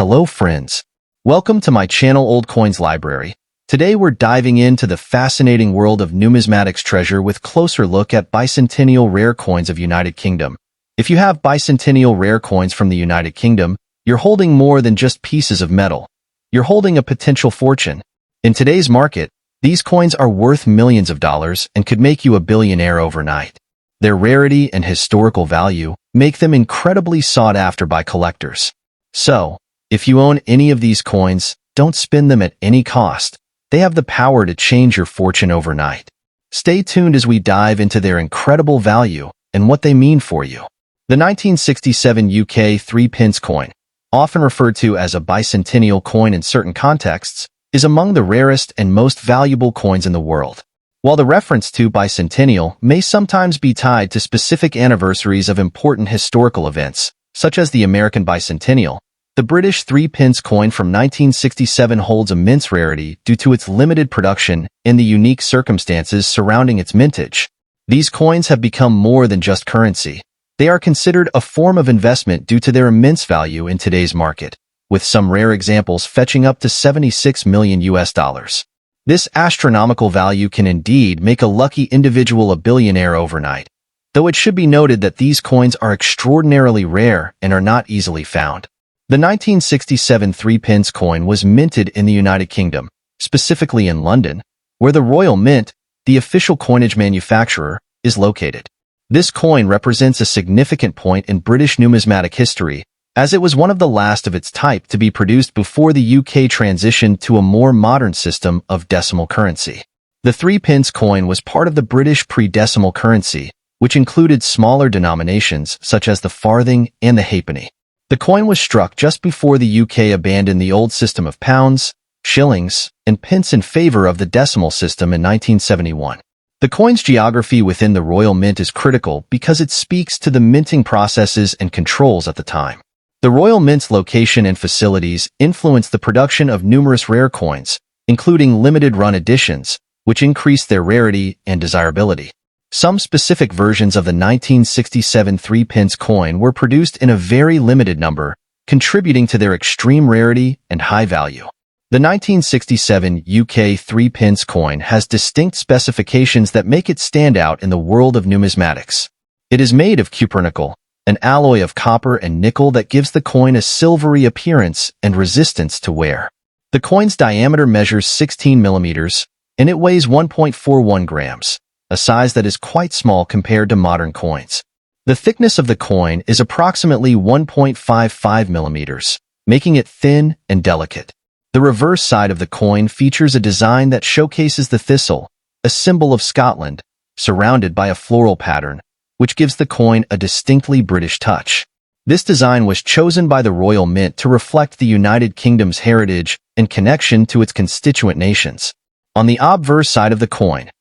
Hello friends. Welcome to my channel Old Coins Library. Today we're diving into the fascinating world of numismatics treasure with closer look at bicentennial rare coins of United Kingdom. If you have bicentennial rare coins from the United Kingdom, you're holding more than just pieces of metal. You're holding a potential fortune. In today's market, these coins are worth millions of dollars and could make you a billionaire overnight. Their rarity and historical value make them incredibly sought after by collectors. So, if you own any of these coins, don't spend them at any cost. They have the power to change your fortune overnight. Stay tuned as we dive into their incredible value and what they mean for you. The 1967 UK 3 pence coin, often referred to as a bicentennial coin in certain contexts, is among the rarest and most valuable coins in the world. While the reference to bicentennial may sometimes be tied to specific anniversaries of important historical events, such as the American bicentennial, the British 3 pence coin from 1967 holds immense rarity due to its limited production and the unique circumstances surrounding its mintage. These coins have become more than just currency. They are considered a form of investment due to their immense value in today's market, with some rare examples fetching up to $76 million. This astronomical value can indeed make a lucky individual a billionaire overnight, though it should be noted that these coins are extraordinarily rare and are not easily found. The 1967 3 pence coin was minted in the United Kingdom, specifically in London, where the Royal Mint, the official coinage manufacturer, is located. This coin represents a significant point in British numismatic history, as it was one of the last of its type to be produced before the UK transitioned to a more modern system of decimal currency. The 3 pence coin was part of the British pre-decimal currency, which included smaller denominations such as the farthing and the halfpenny. The coin was struck just before the UK abandoned the old system of pounds, shillings, and pence in favor of the decimal system in 1971. The coin's geography within the Royal Mint is critical because it speaks to the minting processes and controls at the time. The Royal Mint's location and facilities influenced the production of numerous rare coins, including limited-run editions, which increased their rarity and desirability. Some specific versions of the 1967 3 pence coin were produced in a very limited number, contributing to their extreme rarity and high value. The 1967 UK 3 pence coin has distinct specifications that make it stand out in the world of numismatics. It is made of cupronickel, an alloy of copper and nickel that gives the coin a silvery appearance and resistance to wear. The coin's diameter measures 16 millimeters, and it weighs 1.41 grams, a size that is quite small compared to modern coins. The thickness of the coin is approximately 1.55 millimeters, making it thin and delicate. The reverse side of the coin features a design that showcases the thistle, a symbol of Scotland, surrounded by a floral pattern, which gives the coin a distinctly British touch. This design was chosen by the Royal Mint to reflect the United Kingdom's heritage and connection to its constituent nations. On the obverse side of the coin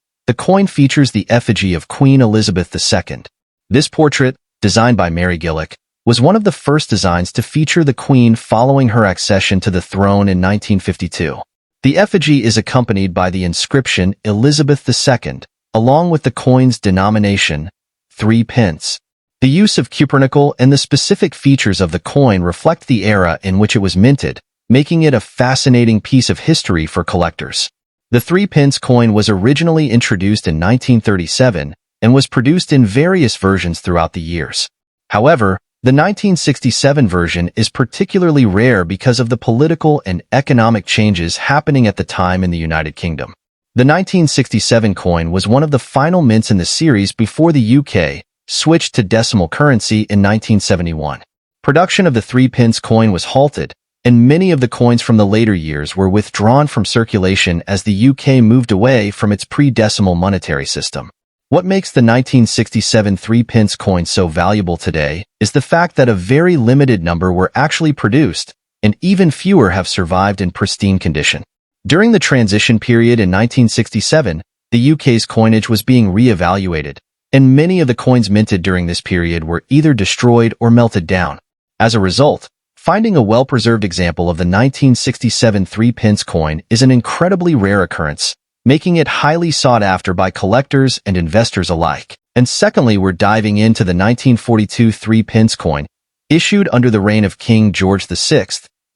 features the effigy of Queen Elizabeth II. This portrait, designed by Mary Gillick, was one of the first designs to feature the Queen following her accession to the throne in 1952. The effigy is accompanied by the inscription Elizabeth II, along with the coin's denomination, 3 pence. The use of cupronickel and the specific features of the coin reflect the era in which it was minted, making it a fascinating piece of history for collectors. The 3 pence coin was originally introduced in 1937 and was produced in various versions throughout the years. However, the 1967 version is particularly rare because of the political and economic changes happening at the time in the United Kingdom. The 1967 coin was one of the final mints in the series before the UK switched to decimal currency in 1971. Production of the 3 pence coin was halted, and many of the coins from the later years were withdrawn from circulation as the UK moved away from its pre-decimal monetary system. What makes the 1967 3 pence coin so valuable today is the fact that a very limited number were actually produced, and even fewer have survived in pristine condition. During the transition period in 1967, the UK's coinage was being re-evaluated, and many of the coins minted during this period were either destroyed or melted down. As a result, finding a well-preserved example of the 1967 3 pence coin is an incredibly rare occurrence, making it highly sought after by collectors and investors alike. And secondly, we're diving into the 1942 3 pence coin, issued under the reign of King George VI,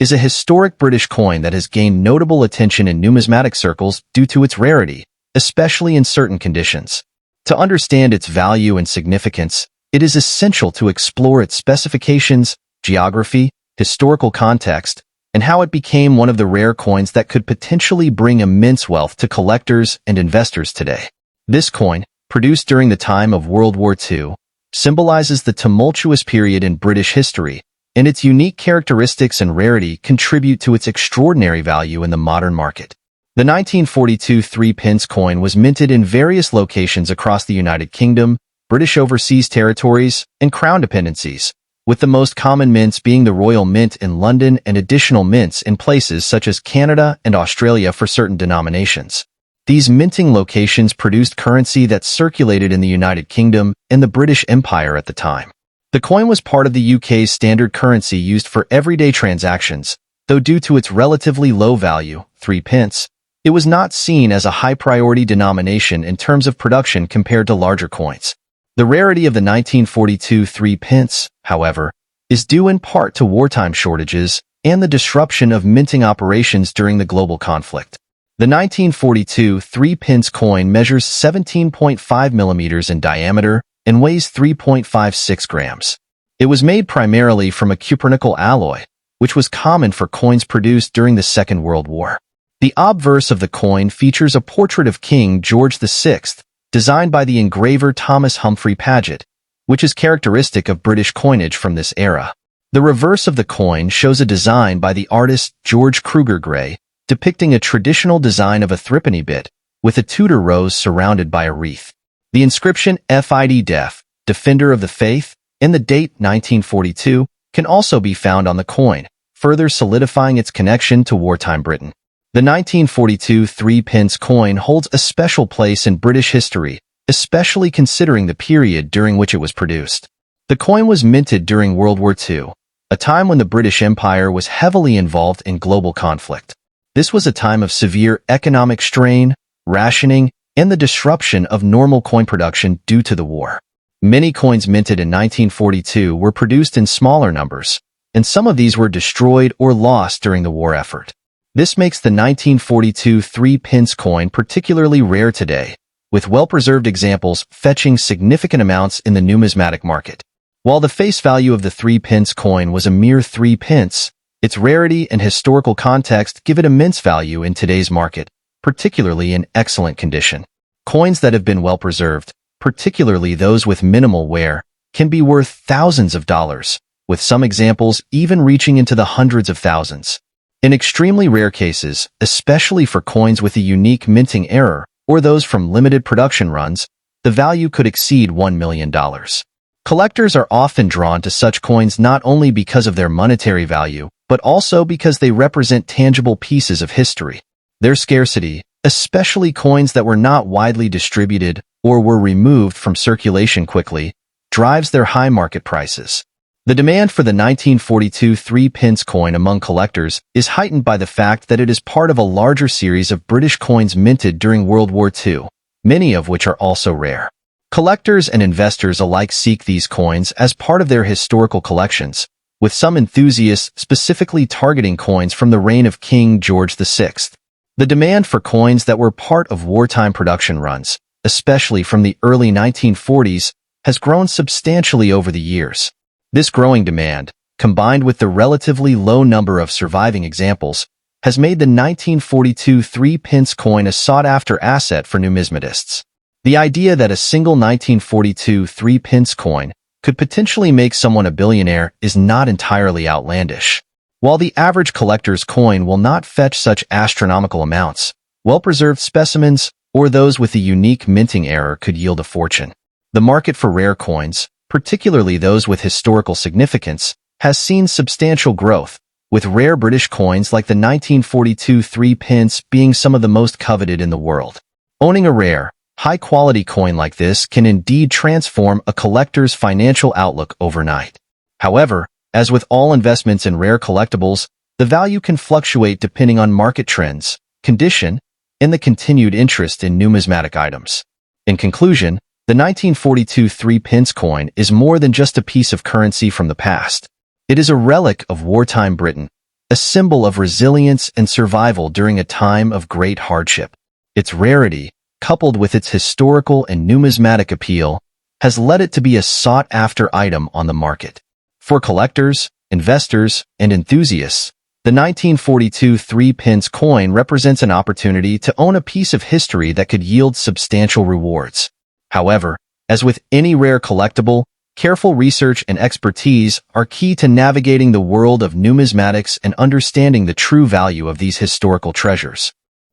is a historic British coin that has gained notable attention in numismatic circles due to its rarity, especially in certain conditions. To understand its value and significance, it is essential to explore its specifications, geography, historical context, and how it became one of the rare coins that could potentially bring immense wealth to collectors and investors today. This coin, produced during the time of World War II, symbolizes the tumultuous period in British history, and its unique characteristics and rarity contribute to its extraordinary value in the modern market. The 1942 Three Pence coin was minted in various locations across the United Kingdom, British Overseas Territories, and Crown dependencies, with the most common mints being the Royal Mint in London and additional mints in places such as Canada and Australia for certain denominations. These minting locations produced currency that circulated in the United Kingdom and the British Empire at the time. The coin was part of the UK's standard currency used for everyday transactions, though due to its relatively low value, 3 pence, it was not seen as a high-priority denomination in terms of production compared to larger coins. The rarity of the 1942 3 pence, however, is due in part to wartime shortages and the disruption of minting operations during the global conflict. The 1942 3 pence coin measures 17.5 millimeters in diameter and weighs 3.56 grams. It was made primarily from a cupronickel alloy, which was common for coins produced during the Second World War. The obverse of the coin features a portrait of King George VI, designed by the engraver Thomas Humphrey Paget, which is characteristic of British coinage from this era. The reverse of the coin shows a design by the artist George Kruger Gray, depicting a traditional design of a threepenny bit, with a Tudor rose surrounded by a wreath. The inscription FID Def, Defender of the Faith, and the date 1942 can also be found on the coin, further solidifying its connection to wartime Britain. The 1942 3 pence coin holds a special place in British history, especially considering the period during which it was produced. The coin was minted during World War II, a time when the British Empire was heavily involved in global conflict. This was a time of severe economic strain, rationing, and the disruption of normal coin production due to the war. Many coins minted in 1942 were produced in smaller numbers, and some of these were destroyed or lost during the war effort. This makes the 1942 3 pence coin particularly rare today, with well-preserved examples fetching significant amounts in the numismatic market. While the face value of the 3 pence coin was a mere 3 pence, its rarity and historical context give it immense value in today's market, particularly in excellent condition. Coins that have been well-preserved, particularly those with minimal wear, can be worth thousands of dollars, with some examples even reaching into the hundreds of thousands. In extremely rare cases, especially for coins with a unique minting error or those from limited production runs, the value could exceed $1 million. Collectors are often drawn to such coins not only because of their monetary value, but also because they represent tangible pieces of history. Their scarcity, especially coins that were not widely distributed or were removed from circulation quickly, drives their high market prices. The demand for the 1942 3 pence coin among collectors is heightened by the fact that it is part of a larger series of British coins minted during World War II, many of which are also rare. Collectors and investors alike seek these coins as part of their historical collections, with some enthusiasts specifically targeting coins from the reign of King George VI. The demand for coins that were part of wartime production runs, especially from the early 1940s, has grown substantially over the years. This growing demand, combined with the relatively low number of surviving examples, has made the 1942 3 pence coin a sought-after asset for numismatists. The idea that a single 1942 3 pence coin could potentially make someone a billionaire is not entirely outlandish. While the average collector's coin will not fetch such astronomical amounts, well-preserved specimens or those with a unique minting error could yield a fortune. The market for rare coins, particularly those with historical significance, has seen substantial growth, with rare British coins like the 1942 3 pence being some of the most coveted in the world. Owning a rare, high-quality coin like this can indeed transform a collector's financial outlook overnight. However, as with all investments in rare collectibles, the value can fluctuate depending on market trends, condition, and the continued interest in numismatic items. In conclusion, the 1942 3 pence coin is more than just a piece of currency from the past. It is a relic of wartime Britain, a symbol of resilience and survival during a time of great hardship. Its rarity, coupled with its historical and numismatic appeal, has led it to be a sought-after item on the market. For collectors, investors, and enthusiasts, the 1942 3-pence coin represents an opportunity to own a piece of history that could yield substantial rewards. However, as with any rare collectible, careful research and expertise are key to navigating the world of numismatics and understanding the true value of these historical treasures.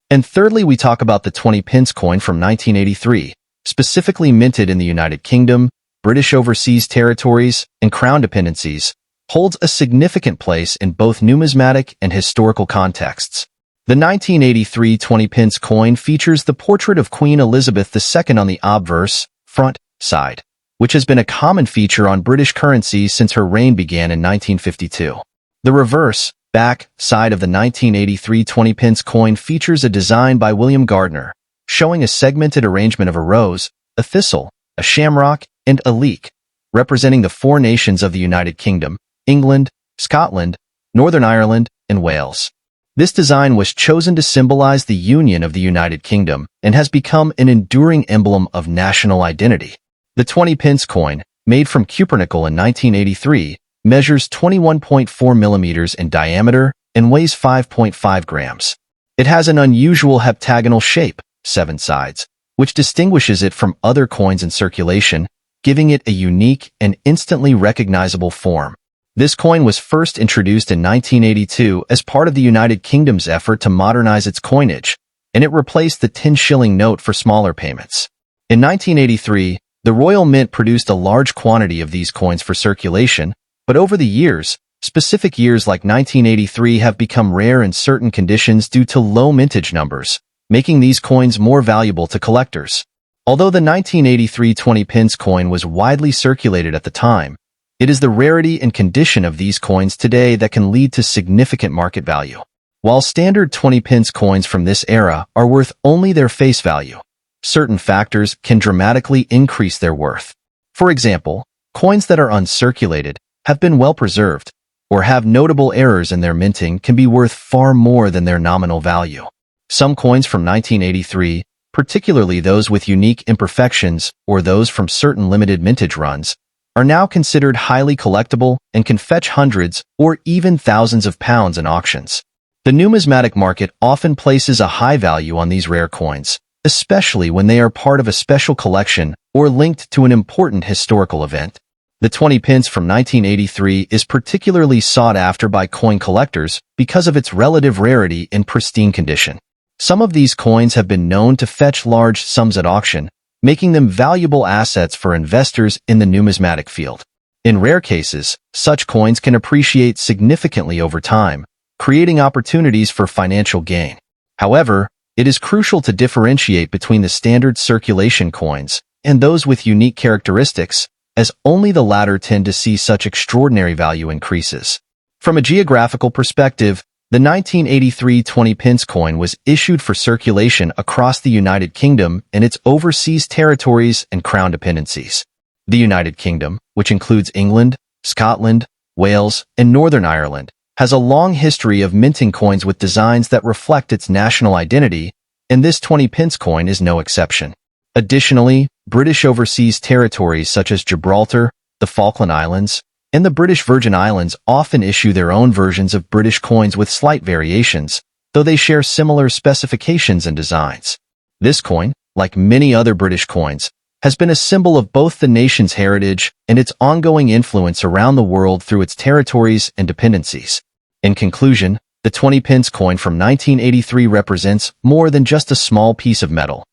And thirdly, we talk about the 20-pence coin from 1983, specifically minted in the United Kingdom, British Overseas Territories, and Crown Dependencies, holds a significant place in both numismatic and historical contexts. The 1983 20-pence coin features the portrait of Queen Elizabeth II on the obverse, front, side, which has been a common feature on British currency since her reign began in 1952. The reverse, back, side of the 1983 20-pence coin features a design by William Gardner, showing a segmented arrangement of a rose, a thistle, a shamrock, and a leek, representing the four nations of the United Kingdom, England, Scotland, Northern Ireland, and Wales. This design was chosen to symbolize the union of the United Kingdom and has become an enduring emblem of national identity. The 20-pence coin, made from cupronickel in 1983, measures 21.4 millimeters in diameter and weighs 5.5 grams. It has an unusual heptagonal shape, 7 sides, which distinguishes it from other coins in circulation, giving it a unique and instantly recognizable form. This coin was first introduced in 1982 as part of the United Kingdom's effort to modernize its coinage, and it replaced the 10-shilling note for smaller payments. In 1983, the Royal Mint produced a large quantity of these coins for circulation, but over the years, specific years like 1983 have become rare in certain conditions due to low mintage numbers, making these coins more valuable to collectors. Although the 1983 20-pence coin was widely circulated at the time, it is the rarity and condition of these coins today that can lead to significant market value. While standard 20-pence coins from this era are worth only their face value, certain factors can dramatically increase their worth. For example, coins that are uncirculated, have been well preserved, or have notable errors in their minting can be worth far more than their nominal value. Some coins from 1983, particularly those with unique imperfections or those from certain limited mintage runs, are now considered highly collectible and can fetch hundreds or even thousands of pounds in auctions. The numismatic market often places a high value on these rare coins, especially when they are part of a special collection or linked to an important historical event. The 20-pence from 1983 is particularly sought after by coin collectors because of its relative rarity and pristine condition. Some of these coins have been known to fetch large sums at auction, making them valuable assets for investors in the numismatic field. In rare cases, such coins can appreciate significantly over time, creating opportunities for financial gain. However, it is crucial to differentiate between the standard circulation coins and those with unique characteristics, as only the latter tend to see such extraordinary value increases. From a geographical perspective, the 1983 20-pence coin was issued for circulation across the United Kingdom and its overseas territories and Crown dependencies. The United Kingdom, which includes England, Scotland, Wales, and Northern Ireland, has a long history of minting coins with designs that reflect its national identity, and this 20-pence coin is no exception. Additionally, British Overseas Territories such as Gibraltar, the Falkland Islands, and the British Virgin Islands often issue their own versions of British coins with slight variations, though they share similar specifications and designs. This coin, like many other British coins, has been a symbol of both the nation's heritage and its ongoing influence around the world through its territories and dependencies. In conclusion, the 20-pence coin from 1983 represents more than just a small piece of metal.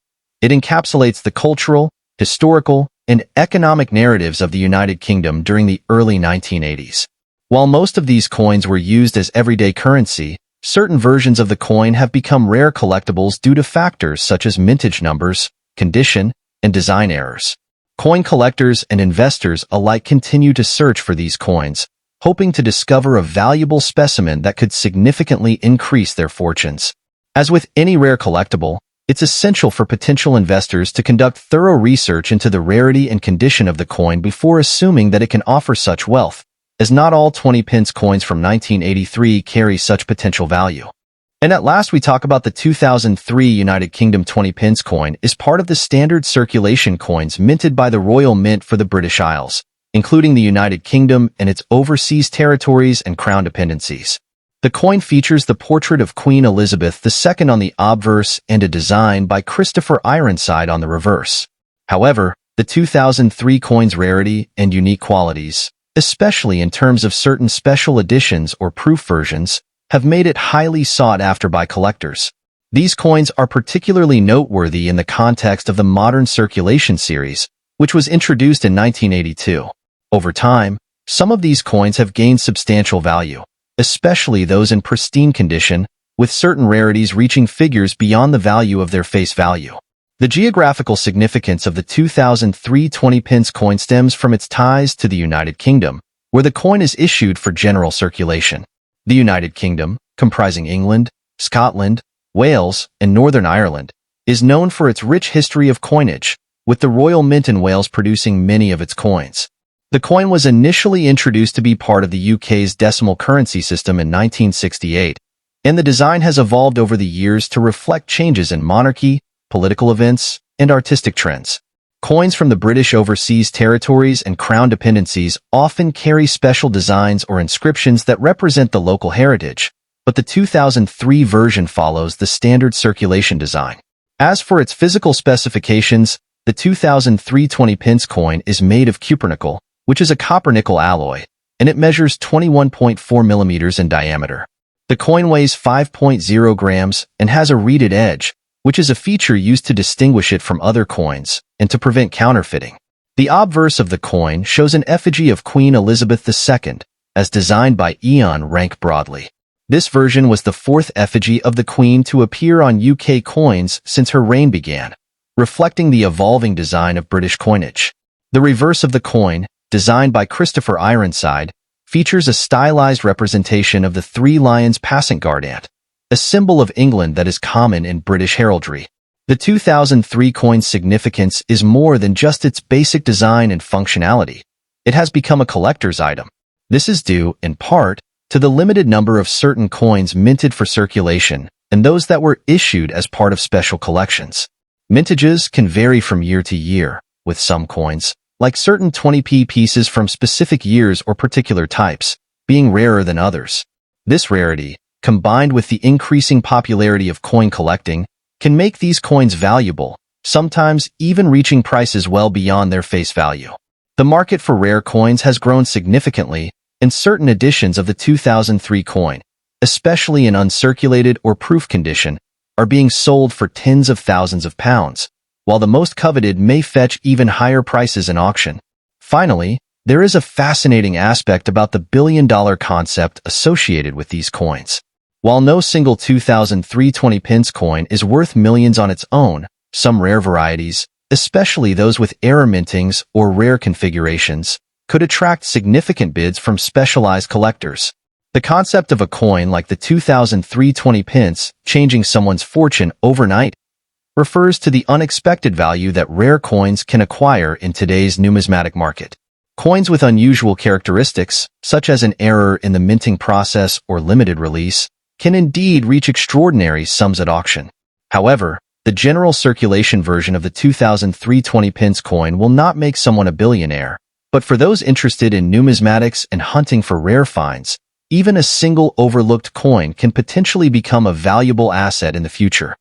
It encapsulates the cultural, historical, and economic narratives of the United Kingdom during the early 1980s. While most of these coins were used as everyday currency, certain versions of the coin have become rare collectibles due to factors such as mintage numbers, condition, and design errors. Coin collectors and investors alike continue to search for these coins, hoping to discover a valuable specimen that could significantly increase their fortunes. As with any rare collectible, it's essential for potential investors to conduct thorough research into the rarity and condition of the coin before assuming that it can offer such wealth, as not all 20 pence coins from 1983 carry such potential value. And at last we talk about the 2003 United Kingdom 20 pence coin is part of the standard circulation coins minted by the Royal Mint for the British Isles, including the United Kingdom and its overseas territories and crown dependencies. The coin features the portrait of Queen Elizabeth II on the obverse and a design by Christopher Ironside on the reverse. However, the 2003 coin's rarity and unique qualities, especially in terms of certain special editions or proof versions, have made it highly sought after by collectors. These coins are particularly noteworthy in the context of the modern circulation series, which was introduced in 1982. Over time, some of these coins have gained substantial value, especially those in pristine condition, with certain rarities reaching figures beyond the value of their face value. The geographical significance of the 2003 20 pence coin stems from its ties to the United Kingdom, where the coin is issued for general circulation. The United Kingdom, comprising England, Scotland, Wales, and Northern Ireland, is known for its rich history of coinage, with the Royal Mint in Wales producing many of its coins. The coin was initially introduced to be part of the UK's decimal currency system in 1968, and the design has evolved over the years to reflect changes in monarchy, political events, and artistic trends. Coins from the British overseas territories and crown dependencies often carry special designs or inscriptions that represent the local heritage, but the 2003 version follows the standard circulation design. As for its physical specifications, the 2003 20 pence coin is made of cupronickel, which is a copper-nickel alloy, and it measures 21.4 millimeters in diameter. The coin weighs 5.0 grams and has a reeded edge, which is a feature used to distinguish it from other coins and to prevent counterfeiting. The obverse of the coin shows an effigy of Queen Elizabeth II, as designed by Ian Rank Broadley. This version was the fourth effigy of the Queen to appear on UK coins since her reign began, reflecting the evolving design of British coinage. The reverse of the coin, designed by Christopher Ironside, features a stylized representation of the three lions passant guard ant, a symbol of England that is common in British heraldry. The 2003 coin's significance is more than just its basic design and functionality. It has become a collector's item. This is due, in part, to the limited number of certain coins minted for circulation and those that were issued as part of special collections. Mintages can vary from year to year, with some coins, like certain 20p pieces from specific years or particular types, being rarer than others. This rarity, combined with the increasing popularity of coin collecting, can make these coins valuable, sometimes even reaching prices well beyond their face value. The market for rare coins has grown significantly, and certain editions of the 2003 coin, especially in uncirculated or proof condition, are being sold for tens of thousands of pounds, while the most coveted may fetch even higher prices in auction. Finally, there is a fascinating aspect about the billion-dollar concept associated with these coins. While no single 2003 20 pence coin is worth millions on its own, some rare varieties, especially those with error mintings or rare configurations, could attract significant bids from specialized collectors. The concept of a coin like the 2003 20 pence changing someone's fortune overnight refers to the unexpected value that rare coins can acquire in today's numismatic market. Coins with unusual characteristics, such as an error in the minting process or limited release, can indeed reach extraordinary sums at auction. However, the general circulation version of the 2003 20 pence coin will not make someone a billionaire, but for those interested in numismatics and hunting for rare finds, even a single overlooked coin can potentially become a valuable asset in the future.